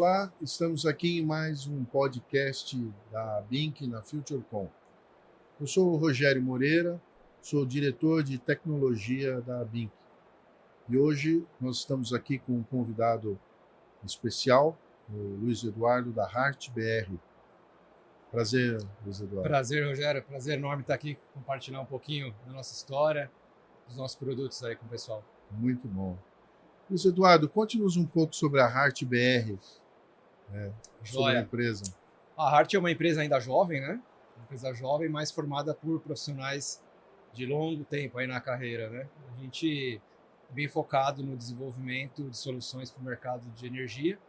Olá, estamos aqui em mais um podcast da BINC na FutureCon. Eu sou o Rogério Moreira, sou diretor de tecnologia da BINC. E hoje nós estamos aqui com um convidado especial, o Luiz Eduardo da Hart BR. Prazer, Luiz Eduardo. Prazer, Rogério. Prazer enorme estar aqui, compartilhar um pouquinho da nossa história, dos nossos produtos aí com o pessoal. Muito bom. Luiz Eduardo, conte-nos um pouco sobre a Hart BR, sobre a empresa. A Hart é uma empresa ainda jovem, né? Uma empresa jovem, mas formada por profissionais de longo tempo aí na carreira, né? A gente é bem focado no desenvolvimento de soluções para o mercado de energia,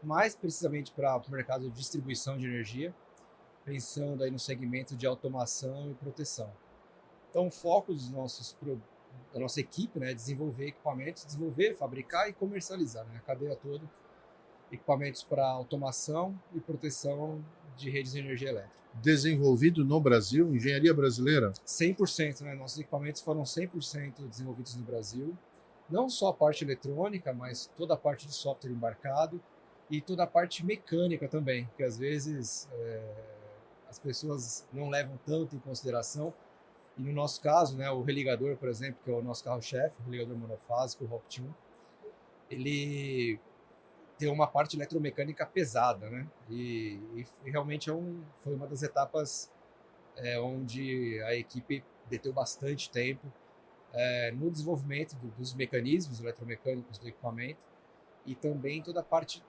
mais precisamente para o mercado de distribuição de energia, pensando aí no segmento de automação e proteção. Então, o foco da nossa equipe, né, é desenvolver equipamentos, fabricar e comercializar, né, a cadeia toda, equipamentos para automação e proteção de redes de energia elétrica. Desenvolvido no Brasil, engenharia brasileira? 100%, né, nossos equipamentos foram 100% desenvolvidos no Brasil, não só a parte eletrônica, mas toda a parte de software embarcado e toda a parte mecânica também, que às vezes as pessoas não levam tanto em consideração. E no nosso caso, né, o religador, por exemplo, que é o nosso carro-chefe, o religador monofásico, o ROPT1, ele tem uma parte eletromecânica pesada, né? E realmente foi uma das etapas onde a equipe deteu bastante tempo no desenvolvimento dos mecanismos eletromecânicos do equipamento e também toda a parte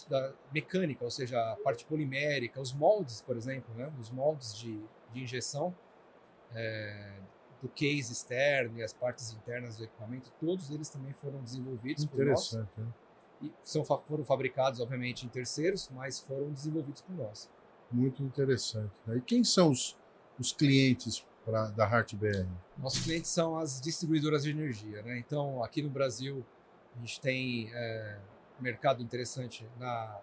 da mecânica, ou seja, a parte polimérica, os moldes, por exemplo, né? Os moldes de injeção, do case externo e as partes internas do equipamento, todos eles também foram desenvolvidos por nós. Interessante. E foram fabricados, obviamente, em terceiros, mas foram desenvolvidos por nós. Muito interessante. E quem são os clientes da Hart BR? Nossos clientes são as distribuidoras de energia, né? Então, aqui no Brasil, a gente tem mercado interessante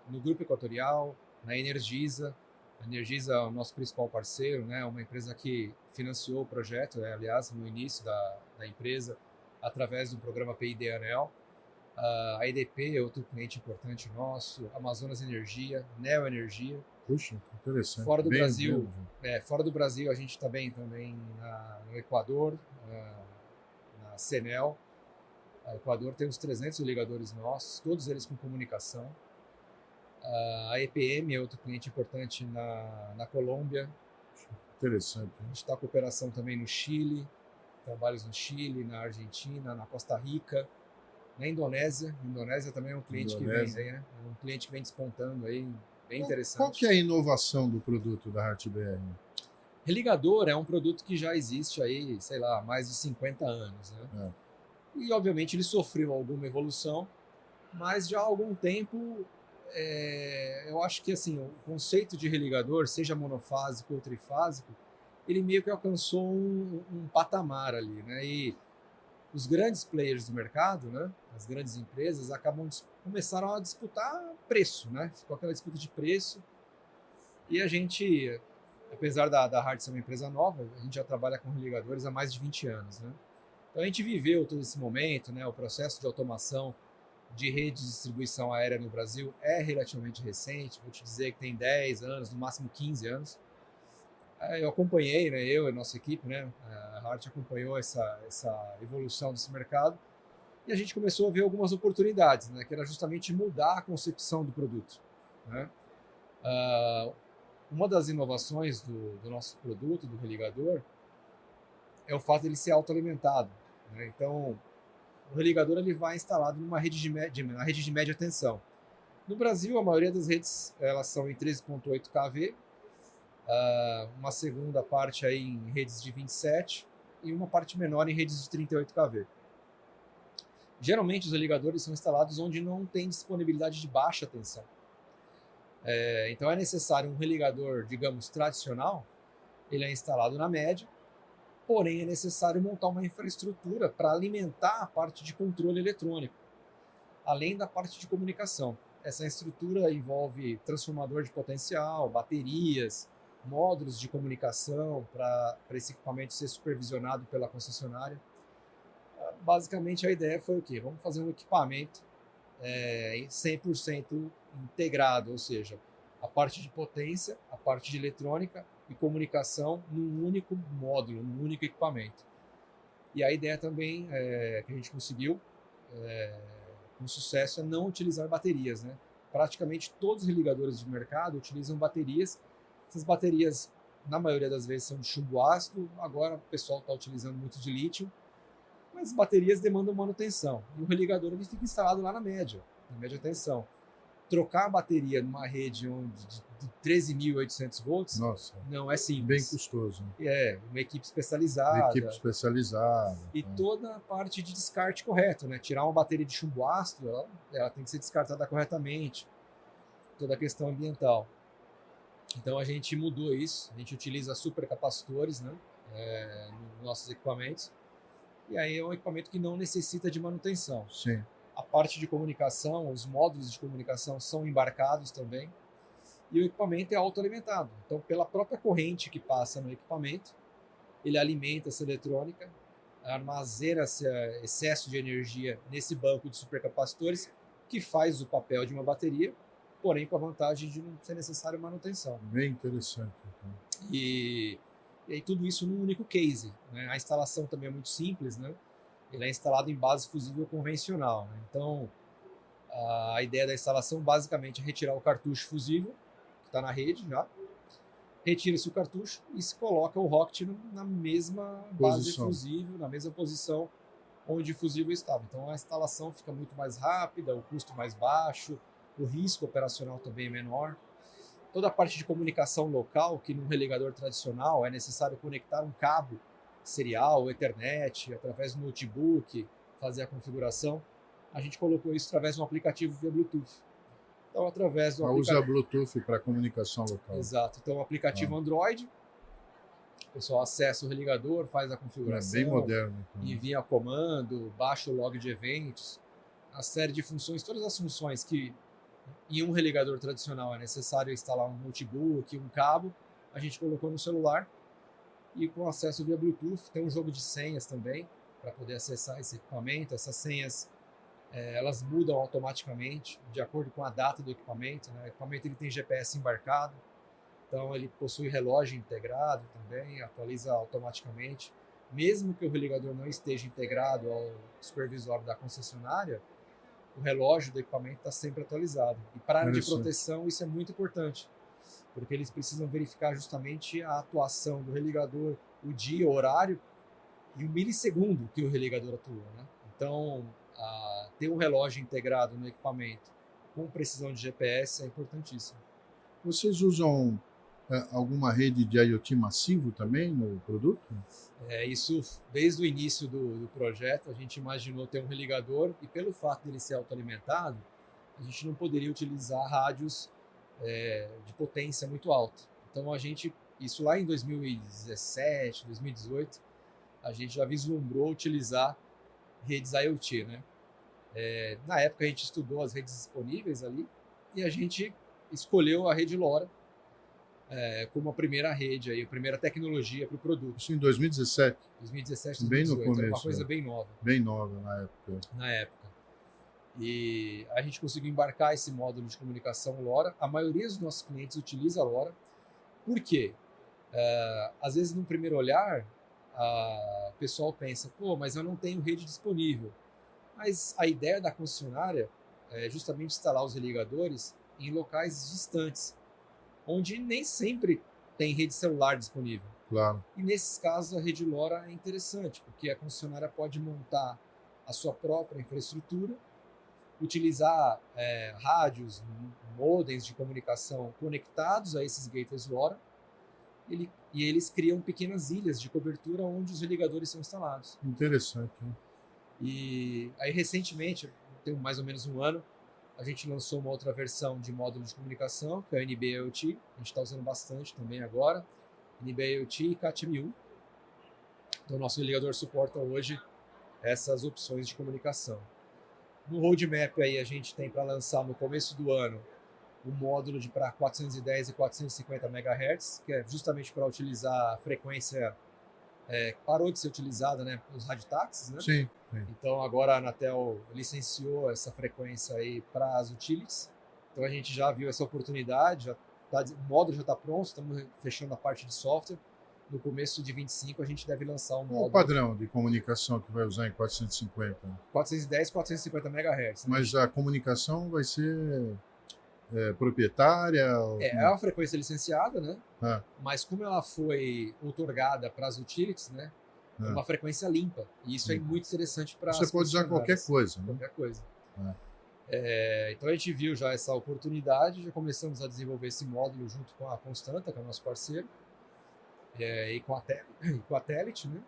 no Grupo Equatorial, na Energisa. A Energisa é o nosso principal parceiro, né? Uma empresa que financiou o projeto, aliás, no início da empresa, através do programa PID ANEEL. A EDP é outro cliente importante nosso, Amazonas Energia, Neo Energia. Puxa, interessante. Fora do Brasil, a gente está também no Equador, na CENEL. O Equador tem uns 300 ligadores nossos, todos eles com comunicação. A EPM é outro cliente importante na Colômbia. Interessante. A gente está com operação também no Chile, trabalhos no Chile, na Argentina, na Costa Rica, na Indonésia. A Indonésia também é um cliente que vem aí, né? É um cliente que vem despontando aí, bem interessante. Qual que é a inovação do produto da Hart BR? Religador é um produto que já existe aí, sei lá, há mais de 50 anos, né? E obviamente ele sofreu alguma evolução, mas já há algum tempo eu acho que assim, o conceito de religador, seja monofásico ou trifásico, ele meio que alcançou um patamar ali, né? E os grandes players do mercado, né? As grandes empresas começaram a disputar preço, né? Ficou aquela disputa de preço. E a gente, apesar da Hart ser uma empresa nova, a gente já trabalha com religadores há mais de 20 anos, né? Então a gente viveu todo esse momento, né? O processo de automação de rede de distribuição aérea no Brasil é relativamente recente, vou te dizer que tem 10 anos, no máximo 15 anos. Eu acompanhei, né, eu e a nossa equipe, né, a Hart acompanhou essa evolução desse mercado e a gente começou a ver algumas oportunidades, né, que era justamente mudar a concepção do produto, né? Uma das inovações do nosso produto, do religador, é o fato de ele ser autoalimentado, né? Então, o religador ele vai instalado numa rede na rede de média tensão. No Brasil, a maioria das redes elas são em 13.8 kV, uma segunda parte aí em redes de 27 e uma parte menor em redes de 38 kV. Geralmente, os religadores são instalados onde não tem disponibilidade de baixa tensão. Então, é necessário um religador, digamos, tradicional, ele é instalado na média, porém é necessário montar uma infraestrutura para alimentar a parte de controle eletrônico, além da parte de comunicação. Essa estrutura envolve transformador de potencial, baterias, módulos de comunicação para esse equipamento ser supervisionado pela concessionária. Basicamente a ideia foi o quê? Vamos fazer um equipamento 100% integrado, ou seja, a parte de potência, a parte de eletrônica e comunicação num único módulo, num único equipamento. E a ideia também que a gente conseguiu com sucesso é não utilizar baterias, né? Praticamente todos os religadores de mercado utilizam baterias. Essas baterias, na maioria das vezes, são de chumbo ácido. Agora o pessoal está utilizando muito de lítio. Mas baterias demandam manutenção. E o religador ele fica instalado lá na média tensão. Trocar a bateria numa rede de 13.800 volts não é simples. Bem custoso. Uma equipe especializada. E tá. toda a parte de descarte correto, né? Tirar uma bateria de chumbo ácido, ela tem que ser descartada corretamente. Toda a questão ambiental. Então a gente mudou isso. A gente utiliza supercapacitores, né? Nos nossos equipamentos. E aí é um equipamento que não necessita de manutenção. Sim. A parte de comunicação, os módulos de comunicação são embarcados também. E o equipamento é autoalimentado. Então, pela própria corrente que passa no equipamento, ele alimenta essa eletrônica, armazena esse excesso de energia nesse banco de supercapacitores, que faz o papel de uma bateria, porém com a vantagem de não ser necessário manutenção. Bem interessante. Então. E aí tudo isso num único case, né? A instalação também é muito simples, né? Ele é instalado em base fusível convencional, né? Então, a ideia da instalação basicamente é retirar o cartucho fusível, que está na rede já, retira-se o cartucho e se coloca o rocket na mesma base fusível, na mesma posição onde o fusível estava. Então, a instalação fica muito mais rápida, o custo mais baixo, o risco operacional também é menor. Toda a parte de comunicação local, que num religador tradicional é necessário conectar um cabo serial, Ethernet, através do notebook, fazer a configuração, a gente colocou isso através de um aplicativo via Bluetooth. Então, através do usa Bluetooth para comunicação local. Exato. Então, o aplicativo Android, o pessoal acessa o religador, faz a configuração, bem moderno, então. Envia comando, baixa o log de eventos, a série de funções, todas as funções que em um religador tradicional é necessário instalar um notebook, um cabo, a gente colocou no celular e com acesso via Bluetooth. Tem um jogo de senhas também para poder acessar esse equipamento. Essas senhas elas mudam automaticamente de acordo com a data do equipamento, né? O equipamento ele tem GPS embarcado, então ele possui relógio integrado também, atualiza automaticamente. Mesmo que o religador não esteja integrado ao supervisório da concessionária, o relógio do equipamento está sempre atualizado. E para a área de proteção isso é muito importante, porque eles precisam verificar justamente a atuação do religador, o dia, o horário e o milissegundo que o religador atuou, né? Então, ter um relógio integrado no equipamento com precisão de GPS é importantíssimo. Vocês usam alguma rede de IoT massivo também no produto? Isso, desde o início do projeto, a gente imaginou ter um religador e pelo fato dele ser autoalimentado, a gente não poderia utilizar rádios de potência muito alta. Então, isso lá em 2017, 2018, a gente já vislumbrou utilizar redes IoT, né? Na época a gente estudou as redes disponíveis ali e a gente escolheu a rede LoRa como a primeira rede, a primeira tecnologia para o produto. Isso em 2017? 2017, 2018. Bem no começo. Era uma coisa bem nova. Bem nova na época. E a gente conseguiu embarcar esse módulo de comunicação LoRa. A maioria dos nossos clientes utiliza a LoRa. Por quê? Às vezes, num primeiro olhar, o pessoal pensa, mas eu não tenho rede disponível. Mas a ideia da concessionária é justamente instalar os religadores em locais distantes, onde nem sempre tem rede celular disponível. Claro. E nesses casos a rede LoRa é interessante, porque a concessionária pode montar a sua própria infraestrutura, utilizar rádios, modems de comunicação conectados a esses gateways LoRa, e eles criam pequenas ilhas de cobertura onde os religadores são instalados. Interessante, hein? E aí, recentemente, tem mais ou menos um ano, a gente lançou uma outra versão de módulo de comunicação, que é o NB-IoT. A gente está usando bastante também agora. NB-IoT e Cat-M1. Então, o nosso religador suporta hoje essas opções de comunicação. No roadmap, aí, a gente tem para lançar no começo do ano um módulo para 410 e 450 MHz, que é justamente para utilizar a frequência parou de ser utilizada, né, os radiotáxis, né? Sim. Então agora a Anatel licenciou essa frequência aí para as utilities. Então a gente já viu essa oportunidade, o módulo já está pronto, estamos fechando a parte de software. No começo de 25 a gente deve lançar um módulo. O padrão de comunicação que vai usar em 450? 410, 450 MHz. Né? Mas a comunicação vai ser proprietária? É uma frequência licenciada, né? Mas como ela foi outorgada para as utilities, né? É uma frequência limpa. E isso é muito interessante para você pode usar qualquer coisa. Né? Qualquer coisa. Então a gente viu já essa oportunidade, já começamos a desenvolver esse módulo junto com a Constanta, que é o nosso parceiro, e com a Telit, né?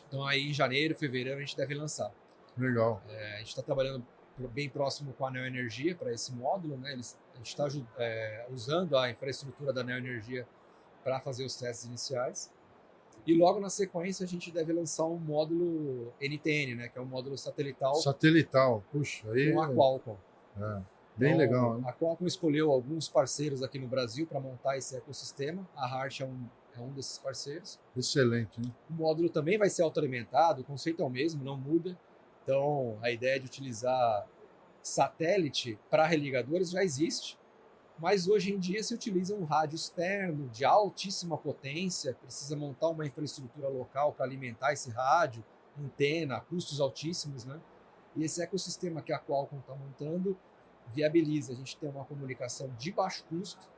Então aí em janeiro, fevereiro a gente deve lançar. Legal. A gente está trabalhando bem próximo com a Neoenergia para esse módulo, né? A gente está usando a infraestrutura da Neoenergia para fazer os testes iniciais. E logo na sequência a gente deve lançar um módulo NTN, né? Que é um módulo satelital. Satelital, puxa, aí. Com a Qualcomm. Bem então, legal. Hein? A Qualcomm escolheu alguns parceiros aqui no Brasil para montar esse ecossistema. A Hart é um desses parceiros. Excelente. Hein? O módulo também vai ser autoalimentado, o conceito é o mesmo, não muda. Então, a ideia de utilizar satélite para religadores já existe, mas hoje em dia se utiliza um rádio externo de altíssima potência, precisa montar uma infraestrutura local para alimentar esse rádio, antena, custos altíssimos, né? E esse ecossistema que a Qualcomm está montando viabiliza a gente ter uma comunicação de baixo custo,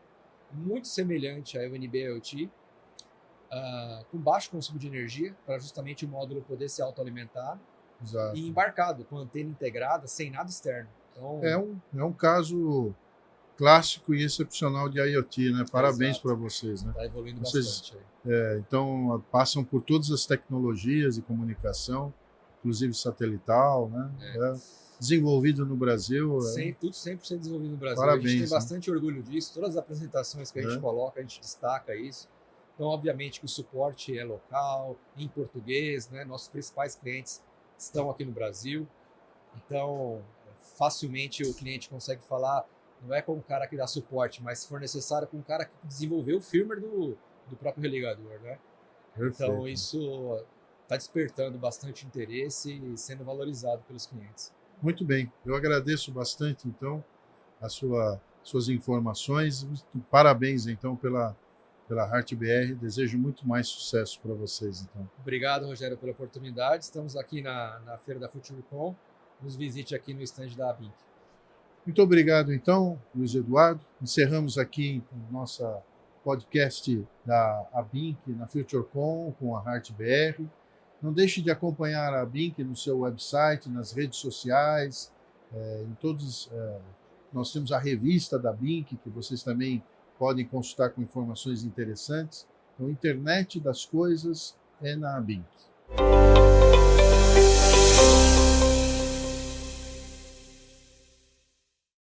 muito semelhante à UNB IoT, com baixo consumo de energia, para justamente o módulo poder se autoalimentar. Exato. E embarcado, com antena integrada, sem nada externo. Então, é um caso clássico e excepcional de IoT, né? Parabéns para vocês. Né? Está evoluindo bastante. Então, passam por todas as tecnologias de comunicação, inclusive satelital, né? Desenvolvido no Brasil. Tudo 100% desenvolvido no Brasil. Parabéns, a gente tem bastante orgulho disso. Todas as apresentações que a gente coloca, a gente destaca isso. Então, obviamente que o suporte é local, em português, né? Nossos principais clientes estão aqui no Brasil, então facilmente o cliente consegue falar, não é com o cara que dá suporte, mas se for necessário com o cara que desenvolveu o firmware do próprio religador, né? Perfeito. Então isso está despertando bastante interesse e sendo valorizado pelos clientes. Muito bem, eu agradeço bastante então suas informações, parabéns então pela Hart BR, desejo muito mais sucesso para vocês. Então. Obrigado, Rogério, pela oportunidade. Estamos aqui na feira da FutureCon. Nos visite aqui no stand da ABINC. Muito obrigado, então, Luiz Eduardo. Encerramos aqui o nosso podcast da ABINC na FutureCon com a Hart BR. Não deixe de acompanhar a ABINC no seu website, nas redes sociais, em todos. Nós temos a revista da ABINC, que vocês também podem consultar com informações interessantes. Então, a internet das coisas é na ABINC.